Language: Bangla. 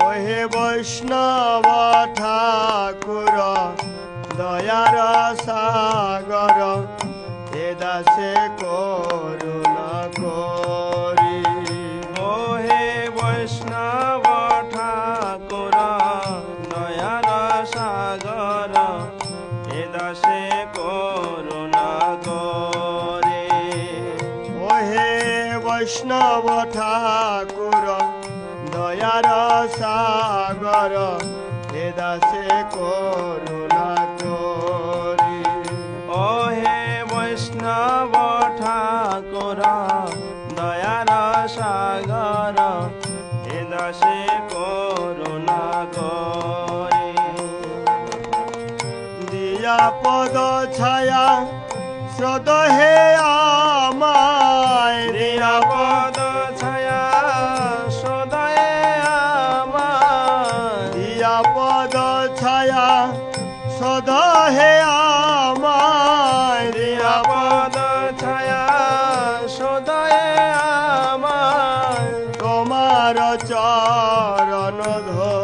ওহে বৈষ্ণব ঠাকুর দয়ার সাগর এ দাসে করুণা করি। ওহে বৈষ্ণব ঠাকুর দয়ার সাগর এ দাসে করুণা করে। ওহে বৈষ্ণব ঠাকুর দয়ার সাগর এ দাসে করুণা করি। ওহে বৈষ্ণব ঠাকুর দয়ার সাগর এ দাসে করুণা করে। দিয়া পদ ছায়া শ্রদ হে আমায়, দিয়া পদ ছায়া সদয়ে আমার। দিয়া পদ ছায়া শ্রদ হে আমায়, দিয়া পদ ছায়া সদয়ে আমার। তোমার চরণ ধরি